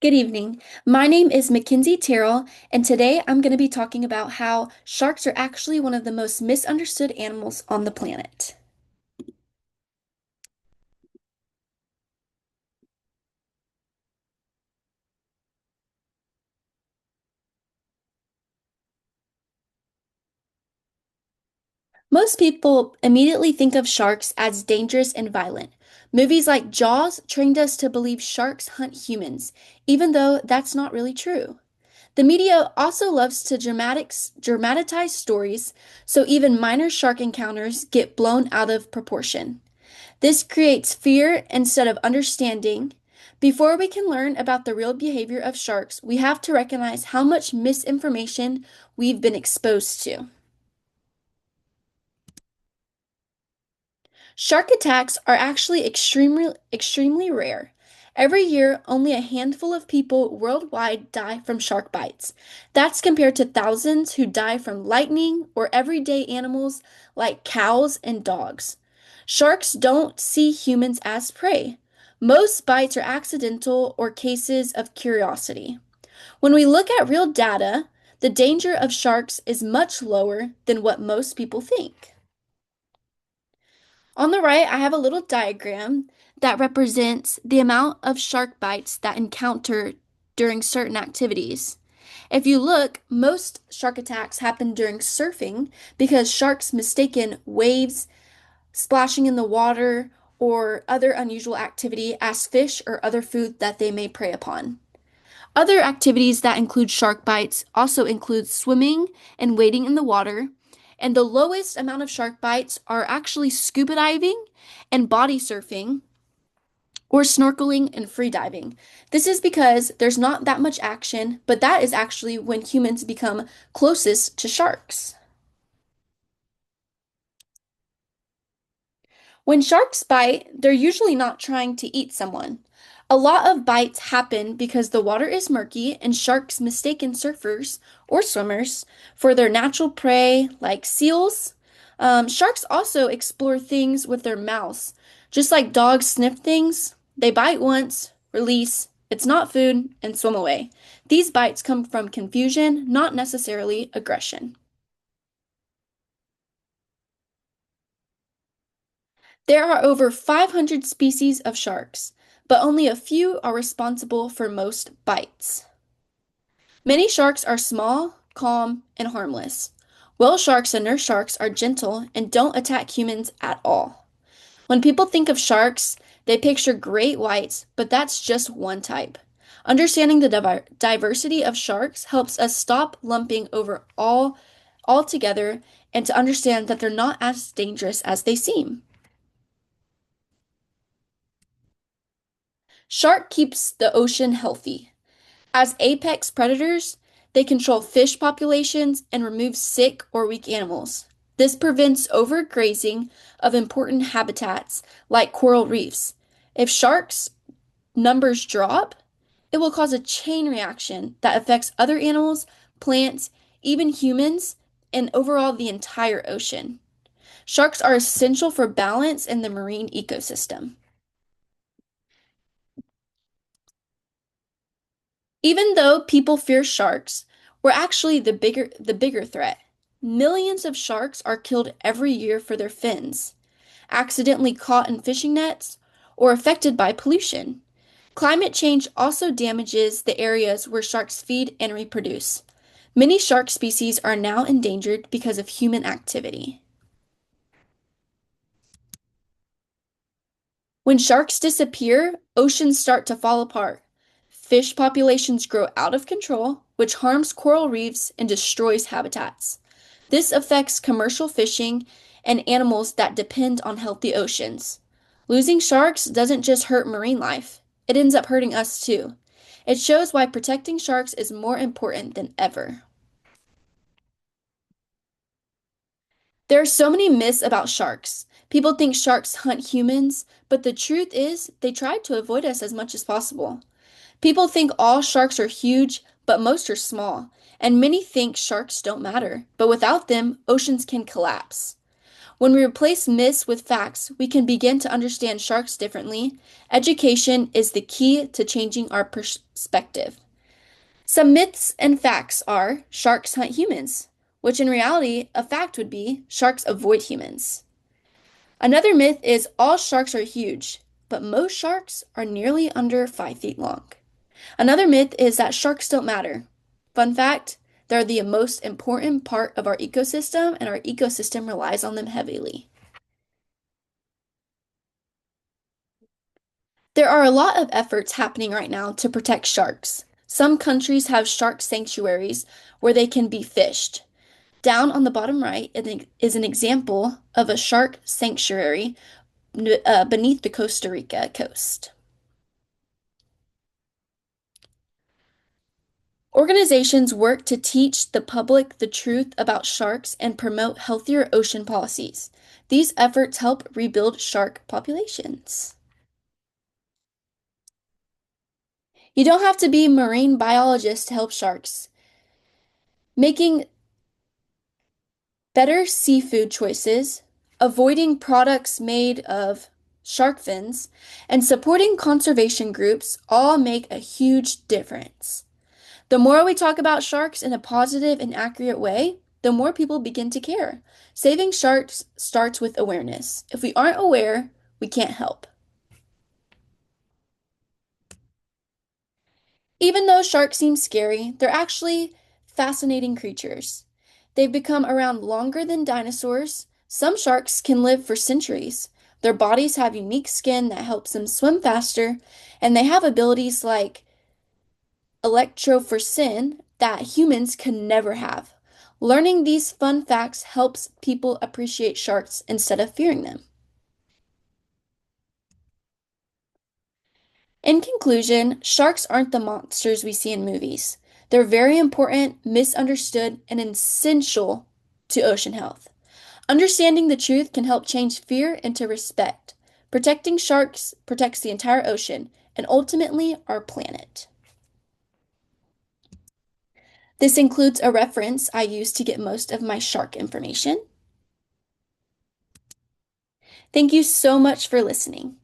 Good evening. My name is Mackenzie Terrell, and today I'm going to be talking about how sharks are actually one of the most misunderstood animals on the planet. Most people immediately think of sharks as dangerous and violent. Movies like Jaws trained us to believe sharks hunt humans, even though that's not really true. The media also loves to dramatize stories, so even minor shark encounters get blown out of proportion. This creates fear instead of understanding. Before we can learn about the real behavior of sharks, we have to recognize how much misinformation we've been exposed to. Shark attacks are actually extremely rare. Every year, only a handful of people worldwide die from shark bites. That's compared to thousands who die from lightning or everyday animals like cows and dogs. Sharks don't see humans as prey. Most bites are accidental or cases of curiosity. When we look at real data, the danger of sharks is much lower than what most people think. On the right, I have a little diagram that represents the amount of shark bites that encounter during certain activities. If you look, most shark attacks happen during surfing because sharks mistaken waves, splashing in the water, or other unusual activity as fish or other food that they may prey upon. Other activities that include shark bites also include swimming and wading in the water, and the lowest amount of shark bites are actually scuba diving and body surfing or snorkeling and free diving. This is because there's not that much action, but that is actually when humans become closest to sharks. When sharks bite, they're usually not trying to eat someone. A lot of bites happen because the water is murky and sharks mistaken surfers or swimmers for their natural prey, like seals. Sharks also explore things with their mouths. Just like dogs sniff things, they bite once, release, it's not food, and swim away. These bites come from confusion, not necessarily aggression. There are over 500 species of sharks, but only a few are responsible for most bites. Many sharks are small, calm, and harmless. Whale sharks and nurse sharks are gentle and don't attack humans at all. When people think of sharks, they picture great whites, but that's just one type. Understanding the diversity of sharks helps us stop lumping over all altogether and to understand that they're not as dangerous as they seem. Shark keeps the ocean healthy. As apex predators, they control fish populations and remove sick or weak animals. This prevents overgrazing of important habitats like coral reefs. If sharks' numbers drop, it will cause a chain reaction that affects other animals, plants, even humans, and overall the entire ocean. Sharks are essential for balance in the marine ecosystem. Even though people fear sharks, we're actually the bigger threat. Millions of sharks are killed every year for their fins, accidentally caught in fishing nets, or affected by pollution. Climate change also damages the areas where sharks feed and reproduce. Many shark species are now endangered because of human activity. When sharks disappear, oceans start to fall apart. Fish populations grow out of control, which harms coral reefs and destroys habitats. This affects commercial fishing and animals that depend on healthy oceans. Losing sharks doesn't just hurt marine life, it ends up hurting us too. It shows why protecting sharks is more important than ever. There are so many myths about sharks. People think sharks hunt humans, but the truth is they try to avoid us as much as possible. People think all sharks are huge, but most are small, and many think sharks don't matter, but without them, oceans can collapse. When we replace myths with facts, we can begin to understand sharks differently. Education is the key to changing our perspective. Some myths and facts are sharks hunt humans, which in reality, a fact would be sharks avoid humans. Another myth is all sharks are huge, but most sharks are nearly under 5 feet long. Another myth is that sharks don't matter. Fun fact, they're the most important part of our ecosystem, and our ecosystem relies on them heavily. There are a lot of efforts happening right now to protect sharks. Some countries have shark sanctuaries where they can be fished. Down on the bottom right is an example of a shark sanctuary beneath the Costa Rica coast. Organizations work to teach the public the truth about sharks and promote healthier ocean policies. These efforts help rebuild shark populations. You don't have to be a marine biologist to help sharks. Making better seafood choices, avoiding products made of shark fins, and supporting conservation groups all make a huge difference. The more we talk about sharks in a positive and accurate way, the more people begin to care. Saving sharks starts with awareness. If we aren't aware, we can't help. Even though sharks seem scary, they're actually fascinating creatures. They've become around longer than dinosaurs. Some sharks can live for centuries. Their bodies have unique skin that helps them swim faster, and they have abilities like electrophoresin that humans can never have. Learning these fun facts helps people appreciate sharks instead of fearing them. In conclusion, sharks aren't the monsters we see in movies. They're very important, misunderstood, and essential to ocean health. Understanding the truth can help change fear into respect. Protecting sharks protects the entire ocean and ultimately our planet. This includes a reference I use to get most of my shark information. Thank you so much for listening.